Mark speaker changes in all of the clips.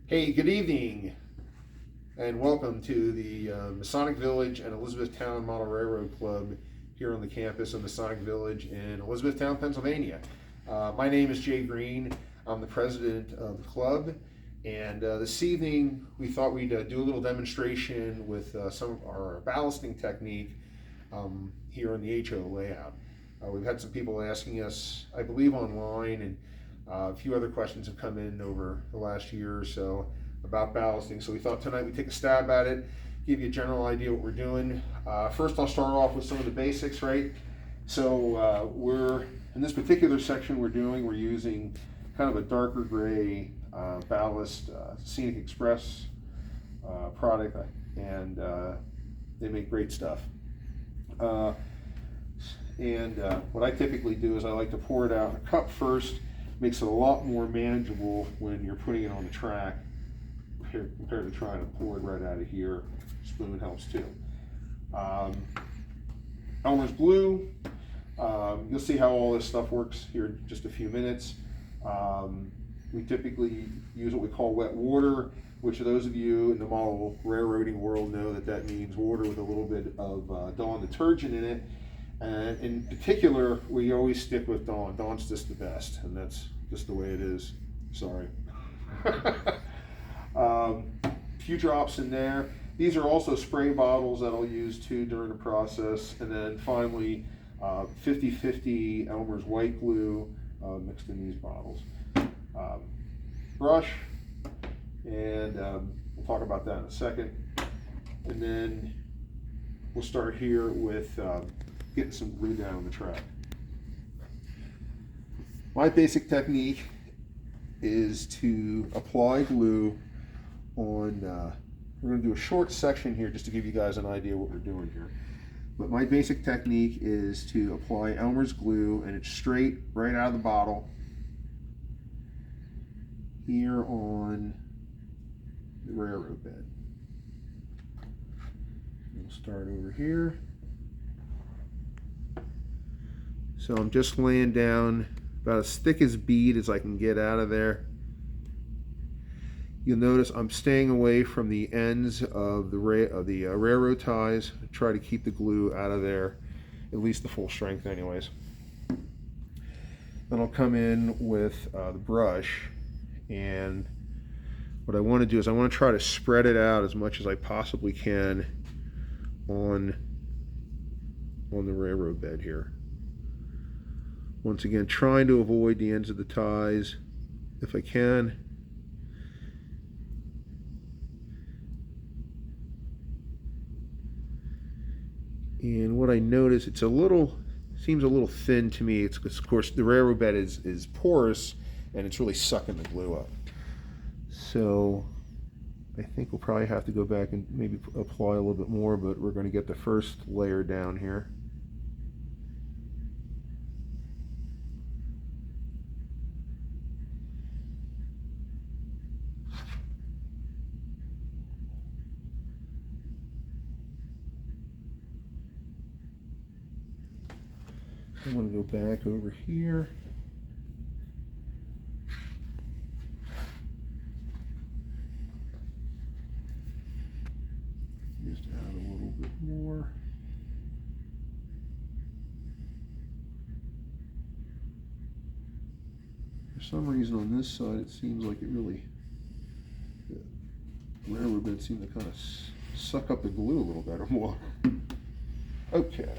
Speaker 1: Hey, good evening, and welcome to the Masonic Village and Elizabethtown Model Railroad Club here on the campus of Masonic Village in Elizabethtown, Pennsylvania. My name is Jay Green. I'm the president of the club, and this evening we thought we'd do a little demonstration with some of our ballasting technique here on the HO layout. We've had some people asking us, I believe online, and a few other questions have come in over the last year or so about ballasting. So we thought tonight we'd take a stab at it, give you a general idea what we're doing. First, I'll start off with some of the basics, right? So we're in this particular section we're using kind of a darker gray ballast Scenic Express product, and they make great stuff. What I typically do is I like to pour it out in a cup first. Makes it a lot more manageable when you're putting it on the track compared to trying to pour it right out of here. Spoon helps too. Elmer's glue. You'll see how all this stuff works here in just a few minutes. We typically use what we call wet water, which those of you in the model railroading world know that means water with a little bit of Dawn detergent in it. And in particular, we always stick with Dawn. Dawn's just the best, and that's just the way it is. Sorry. Few drops in there. These are also spray bottles that I'll use too during the process. And then finally, 50-50 Elmer's white glue mixed in these bottles. Brush, and we'll talk about that in a second. And then we'll start here with getting some glue down the track. My basic technique is to apply glue on, we're going to do a short section here just to give you guys an idea what we're doing here. But my basic technique is to apply Elmer's glue, and it's straight right out of the bottle here on the railroad bed. We'll start over here. So I'm just laying down about as thick as bead as I can get out of there. You'll notice I'm staying away from the ends of the railroad ties. I try to keep the glue out of there, at least the full strength anyways. Then I'll come in with the brush, and what I want to do is I want to try to spread it out as much as I possibly can on the railroad bed here. Once again, trying to avoid the ends of the ties if I can. And what I notice, seems a little thin to me. It's of course the railroad bed is porous, and it's really sucking the glue up. So I think we'll probably have to go back and maybe apply a little bit more, but we're going to get the first layer down here. I'm going to go back over here. Just add a little bit more. For some reason on this side it seems like the railroad bed seemed to kind of suck up the glue a little better more. Okay.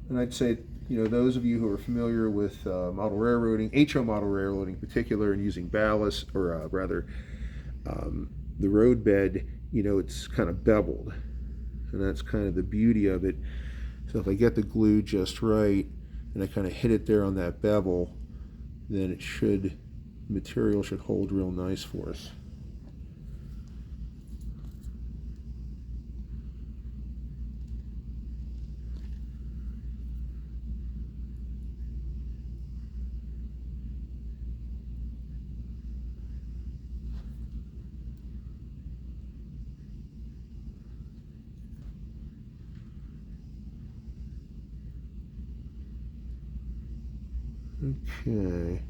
Speaker 1: And I'd say, those of you who are familiar with model railroading, HO model railroading in particular, and using ballast, or the road bed, it's kind of beveled. And that's kind of the beauty of it. So if I get the glue just right, and I kind of hit it there on that bevel, then the material should hold real nice for us. Okay.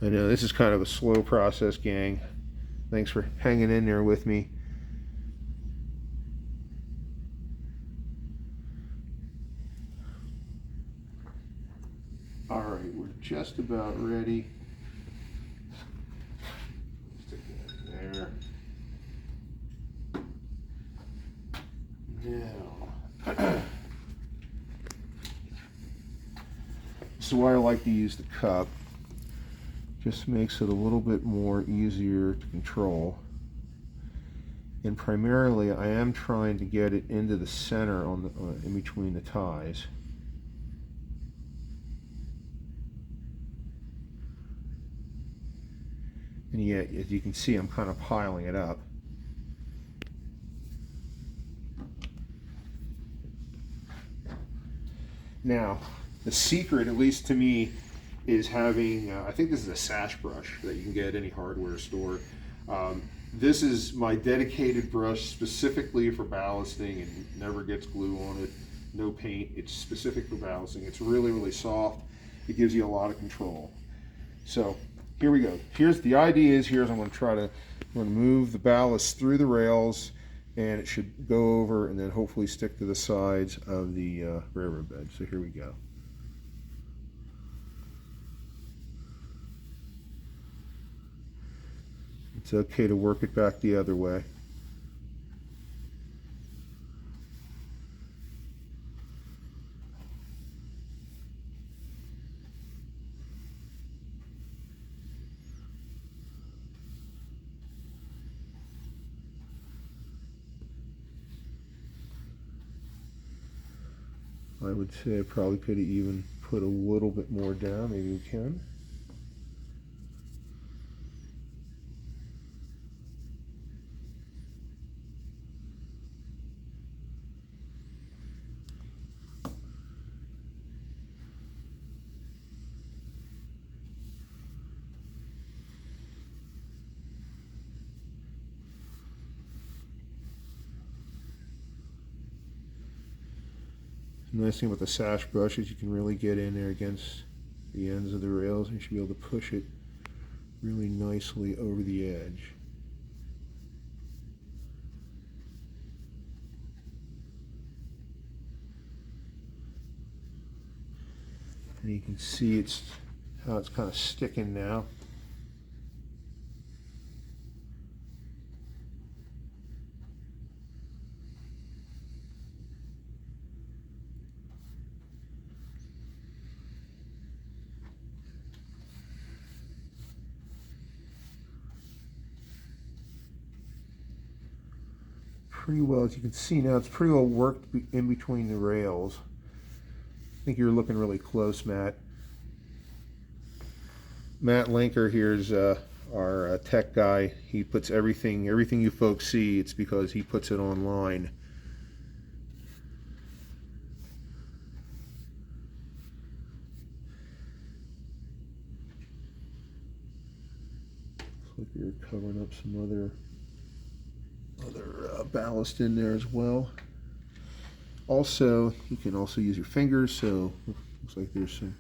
Speaker 1: I know this is kind of a slow process, gang. Thanks for hanging in there with me. All right, we're just about ready. Stick that in there. Now, this is why I like to use the cup. Just makes it a little bit more easier to control. And primarily, I am trying to get it into the center on the in between the ties. And yet, as you can see, I'm kind of piling it up. Now, the secret, at least to me, is having, I think this is a sash brush that you can get at any hardware store. This is my dedicated brush specifically for ballasting, and never gets glue on it, no paint. It's specific for ballasting. It's really, really soft. It gives you a lot of control. So here we go. Here's the idea is I'm going to move the ballast through the rails, and it should go over and then hopefully stick to the sides of the railroad bed. So here we go. It's okay to work it back the other way. I would say I probably could have even put a little bit more down. Maybe we can. The nice thing about the sash brush is you can really get in there against the ends of the rails, and you should be able to push it really nicely over the edge. And you can see how it's kind of sticking now. Pretty well, as you can see now, it's pretty well worked in between the rails. I think you're looking really close, Matt. Matt Linker here is our tech guy. He puts everything you folks see, it's because he puts it online. Looks like you're covering up some other ballast in there as well. Also, you can also use your fingers, so looks like there's some,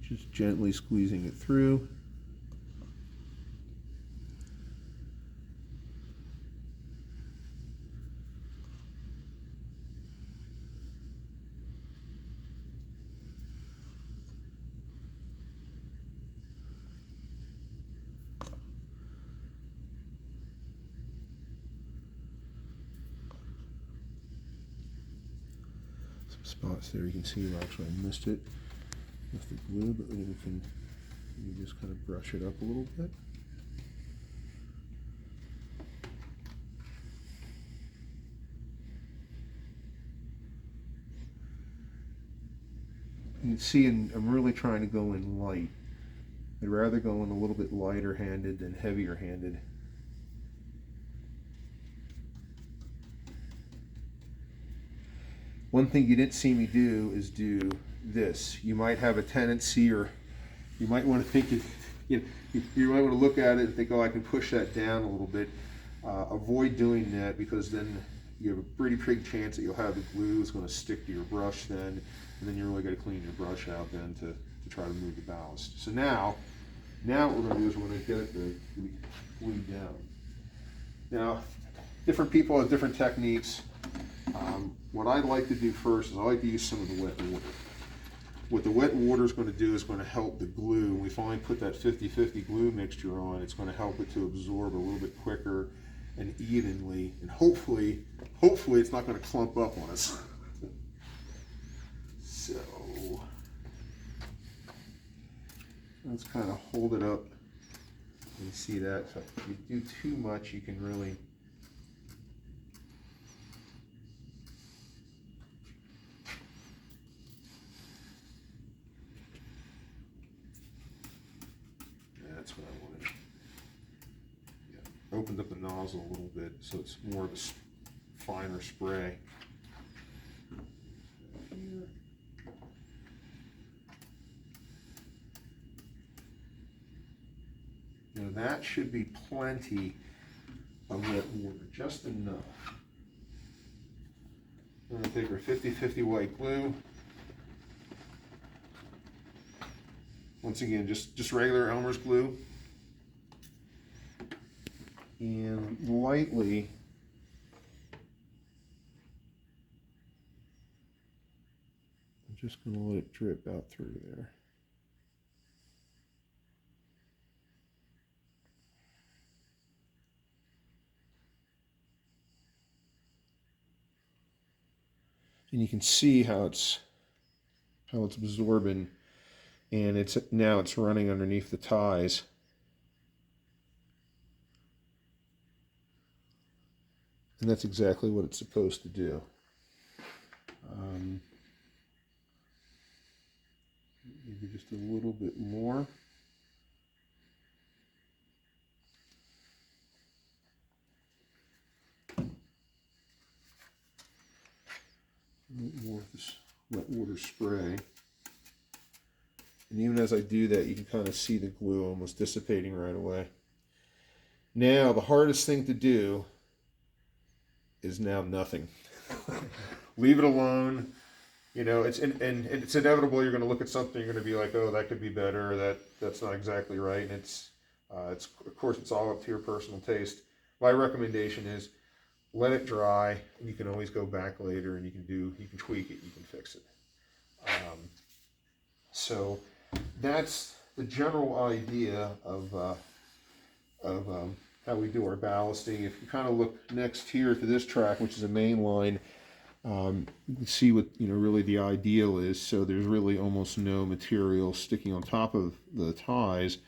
Speaker 1: just gently squeezing it through. Spots there, you can see actually I missed it with the glue, but then you just kind of brush it up a little bit. You can see I'm really trying to go in light. I'd rather go in a little bit lighter handed than heavier handed. One thing you didn't see me do is do this. You might have a tendency, or you might want to think, you might want to look at it and think, oh, I can push that down a little bit. Avoid doing that, because then you have a pretty big chance that you'll have the glue is going to stick to your brush then, and then you're really going to clean your brush out then to try to move the ballast. So now what we're going to do is we're going to get the glue down. Now, different people have different techniques. What I like to do first is I like to use some of the wet water. What the wet water is going to do is going to help the glue. When we finally put that 50-50 glue mixture on, it's going to help it to absorb a little bit quicker and evenly, and hopefully it's not going to clump up on us. So let's kind of hold it up. You see that? So if you do too much, you can really that's what I wanted. Yeah. Opened up the nozzle a little bit so it's more of a finer spray. Now that should be plenty of wet water, just enough. I'm going to take our 50-50 white glue. Once again, just regular Elmer's glue. And lightly I'm just going to let it drip out through there. And you can see how it's absorbing, and now it's running underneath the ties. And that's exactly what it's supposed to do. Maybe just a little bit more. A little more of this wet water spray. And even as I do that, you can kind of see the glue almost dissipating right away. Now, the hardest thing to do is now nothing. Leave it alone. You know, it's inevitable. You're going to look at something. You're going to be like, oh, that could be better. That's not exactly right. And it's of course it's all up to your personal taste. My recommendation is let it dry, and you can always go back later and you can tweak it. You can fix it. So that's the general idea of how we do our ballasting. If you kind of look next here to this track, which is a main line, you can see what really the ideal is. So there's really almost no material sticking on top of the ties.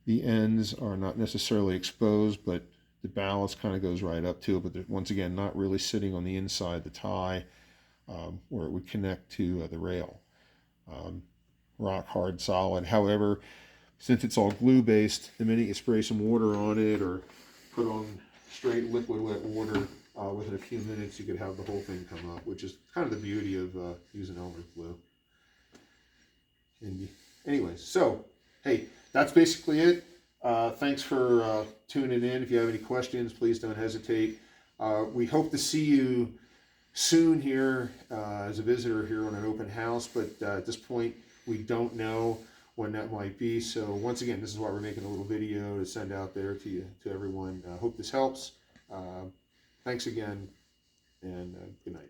Speaker 1: The ends are not necessarily exposed, but the ballast kind of goes right up to it. But they're, once again, not really sitting on the inside the tie where it would connect to the rail. Rock hard, solid. However, since it's all glue based, the minute you spray some water on it or put on straight liquid wet water, within a few minutes you could have the whole thing come up, which is kind of the beauty of using Elmer's glue. And anyways, so hey, that's basically it. Thanks for tuning in. If you have any questions, please don't hesitate. We hope to see you soon here as a visitor here on an open house, but at this point we don't know when that might be. So once again, this is why we're making a little video to send out there to everyone. Hope this helps. Thanks again, and good night.